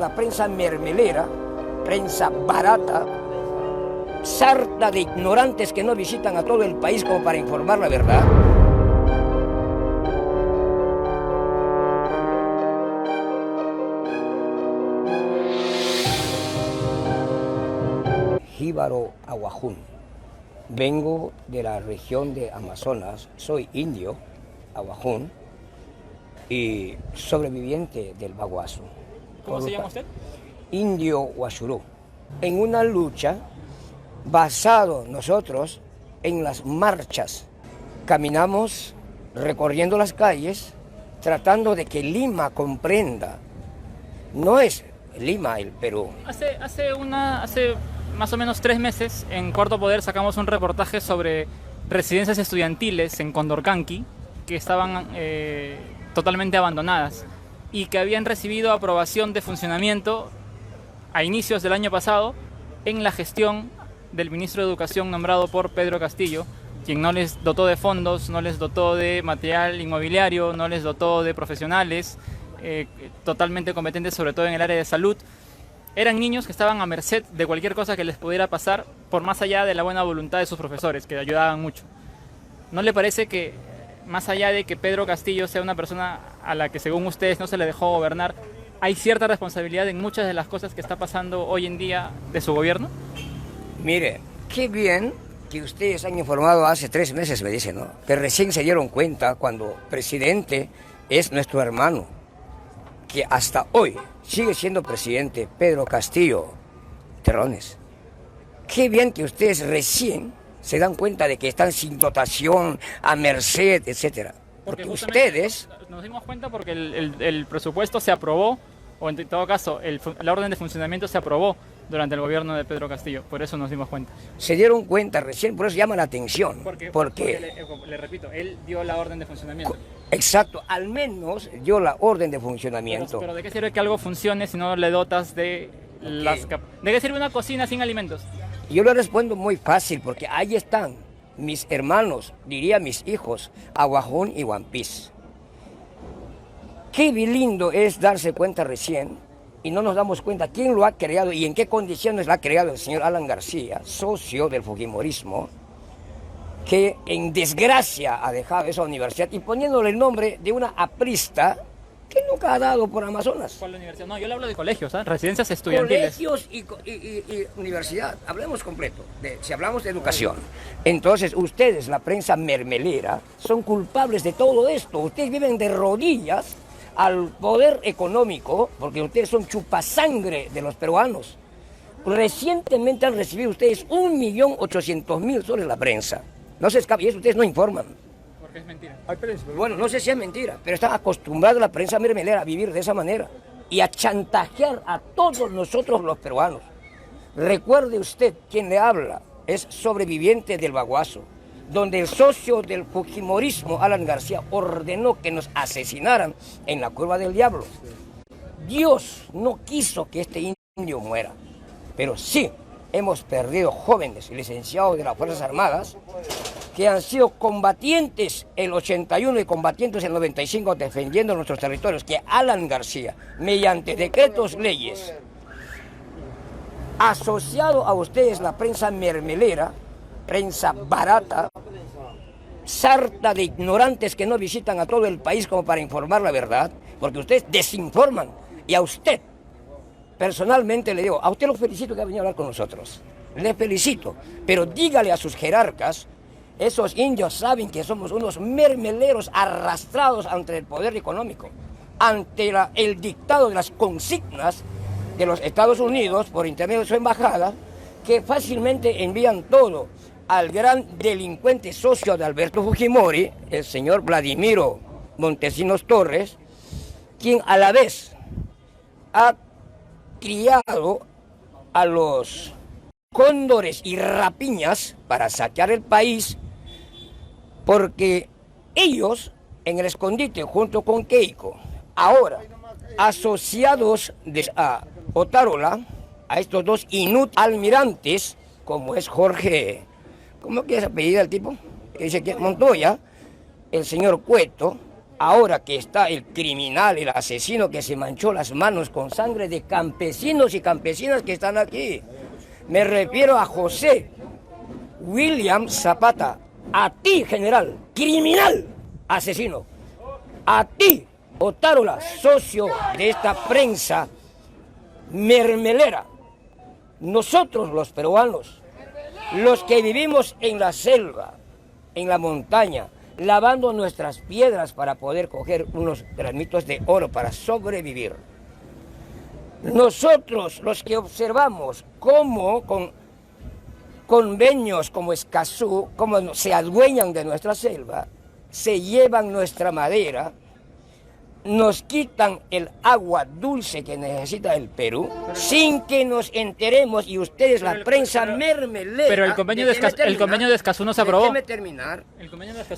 La prensa mermelera, prensa barata, sarta de ignorantes que no visitan a todo el país como para informar la verdad. Jíbaro Aguajún. Vengo de la región de Amazonas, soy indio, Aguajún, y sobreviviente del baguazo. ¿Cómo se llama usted? Indio Huachurú. En una lucha basado nosotros en las marchas. Caminamos recorriendo las calles tratando de que Lima comprenda. No es Lima el Perú. Hace más o menos 3 meses en Cuarto Poder sacamos un reportaje sobre residencias estudiantiles en Condorcanqui que estaban totalmente abandonadas y que habían recibido aprobación de funcionamiento a inicios del año pasado en la gestión del ministro de Educación nombrado por Pedro Castillo, quien no les dotó de fondos, no les dotó de material inmobiliario, no les dotó de profesionales totalmente competentes, sobre todo en el área de salud. Eran niños que estaban a merced de cualquier cosa que les pudiera pasar, por más allá de la buena voluntad de sus profesores, que ayudaban mucho. ¿No le parece que, más allá de que Pedro Castillo sea una persona a la que según ustedes no se le dejó gobernar, hay cierta responsabilidad en muchas de las cosas que está pasando hoy en día de su gobierno? Mire, qué bien que ustedes han informado hace 3 meses, me dicen, ¿no? Que recién se dieron cuenta cuando presidente es nuestro hermano, que hasta hoy sigue siendo presidente Pedro Castillo Terrones. Qué bien que ustedes recién se dan cuenta de que están sin dotación, a merced, etcétera. Porque ustedes... Nos dimos cuenta porque el presupuesto se aprobó, o en todo caso, la orden de funcionamiento se aprobó durante el gobierno de Pedro Castillo. Por eso nos dimos cuenta. Se dieron cuenta recién, por eso llama la atención. Porque le repito, él dio la orden de funcionamiento. Exacto, al menos dio la orden de funcionamiento. Pero ¿de qué sirve que algo funcione si no le dotas de las... ¿De qué sirve una cocina sin alimentos? Yo le respondo muy fácil, porque ahí están mis hermanos, diría mis hijos, Aguajún y One Piece. Qué lindo es darse cuenta recién, y no nos damos cuenta quién lo ha creado y en qué condiciones lo ha creado el señor Alan García, socio del fujimorismo, que en desgracia ha dejado esa universidad y poniéndole el nombre de una aprista que nunca ha dado por Amazonas. ¿Cuál universidad? No, yo le hablo de colegios, residencias estudiantiles. Colegios y universidad, hablemos completo, si hablamos de educación. Entonces ustedes, la prensa mermelera, son culpables de todo esto. Ustedes viven de rodillas al poder económico, porque ustedes son chupasangre de los peruanos. Recientemente han recibido ustedes 1.800.000 soles la prensa. No se escape, y eso ustedes no informan. Porque es mentira. Bueno, no sé si es mentira, pero están acostumbrados la prensa mermelera a vivir de esa manera y a chantajear a todos nosotros los peruanos. Recuerde usted, quien le habla es sobreviviente del baguazo, donde el socio del fujimorismo, Alan García, ordenó que nos asesinaran en la Cueva del Diablo. Dios no quiso que este indio muera, pero sí hemos perdido jóvenes licenciados de las Fuerzas Armadas que han sido combatientes el 81 y combatientes el 95 defendiendo nuestros territorios, que Alan García, mediante decretos, leyes, asociado a ustedes la prensa mermelera, prensa barata, sarta de ignorantes que no visitan a todo el país como para informar la verdad, porque ustedes desinforman. Y a usted, personalmente le digo, a usted lo felicito que ha venido a hablar con nosotros, le felicito, pero dígale a sus jerarcas, esos indios saben que somos unos mermeleros arrastrados ante el poder económico, ante el dictado de las consignas de los Estados Unidos por intermedio de su embajada, que fácilmente envían todo al gran delincuente socio de Alberto Fujimori, el señor Vladimiro Montesinos Torres, quien a la vez ha criado a los cóndores y rapiñas para saquear el país, porque ellos en el escondite junto con Keiko, ahora asociados a Otárola, a estos dos almirantes, como es Jorge, ¿cómo que es apellido el tipo? Que dice que Montoya, el señor Cueto, ahora que está el criminal, el asesino que se manchó las manos con sangre de campesinos y campesinas que están aquí. Me refiero a José William Zapata. A ti, general, criminal, asesino. A ti, Otárola, socio de esta prensa mermelera. Nosotros los peruanos, los que vivimos en la selva, en la montaña, lavando nuestras piedras para poder coger unos granitos de oro para sobrevivir. Nosotros, los que observamos cómo con convenios como Escazú, cómo se adueñan de nuestra selva, se llevan nuestra madera, nos quitan el agua dulce que necesita el Perú, sin que nos enteremos, y ustedes, la prensa mermelera... Pero el convenio de Escazú no se aprobó. Déjeme terminar.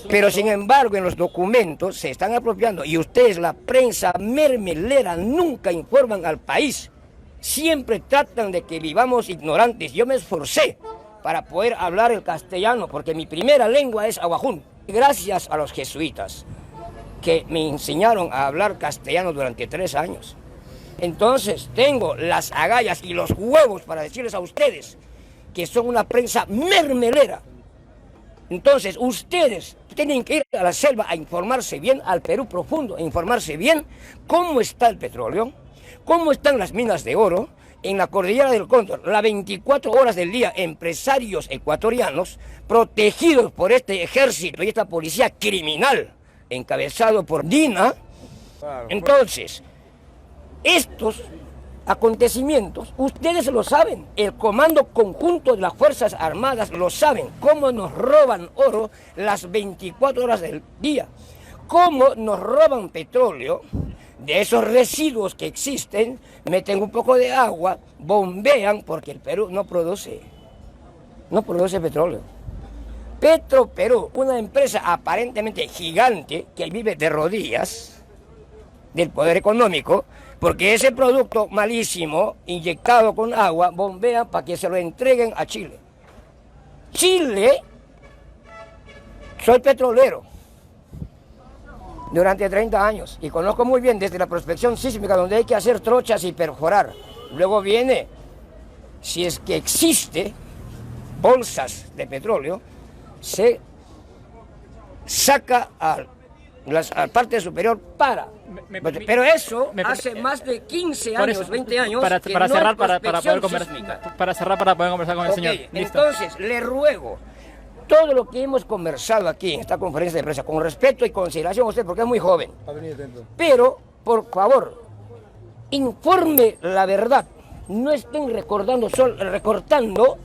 Pero sin embargo, en los documentos se están apropiando, y ustedes, la prensa mermelera, nunca informan al país. Siempre tratan de que vivamos ignorantes. Yo me esforcé para poder hablar el castellano, porque mi primera lengua es aguajún. Gracias a los jesuitas, que me enseñaron a hablar castellano durante 3 años. Entonces tengo las agallas y los huevos para decirles a ustedes que son una prensa mermelera. Entonces ustedes tienen que ir a la selva a informarse bien, al Perú profundo, a informarse bien cómo está el petróleo, cómo están las minas de oro en la cordillera del Cóndor, las 24 horas del día, empresarios ecuatorianos protegidos por este ejército y esta policía criminal, encabezado por Dina. Entonces, estos acontecimientos, ustedes lo saben, el Comando Conjunto de las Fuerzas Armadas lo saben, cómo nos roban oro las 24 horas del día, cómo nos roban petróleo, de esos residuos que existen, meten un poco de agua, bombean, porque el Perú no produce petróleo. Petroperú, una empresa aparentemente gigante que vive de rodillas del poder económico, porque ese producto malísimo, inyectado con agua, bombean para que se lo entreguen a Chile. Chile, soy petrolero durante 30 años y conozco muy bien desde la prospección sísmica, donde hay que hacer trochas y perforar. Luego viene, si es que existe, bolsas de petróleo, se saca a la parte superior para... Pero eso hace más de 15 años, eso, 20 años... Para cerrar, para poder conversar con el señor. Listo. Entonces, le ruego, todo lo que hemos conversado aquí en esta conferencia de prensa, con respeto y consideración a usted, porque es muy joven, pero, por favor, informe la verdad. No estén recortando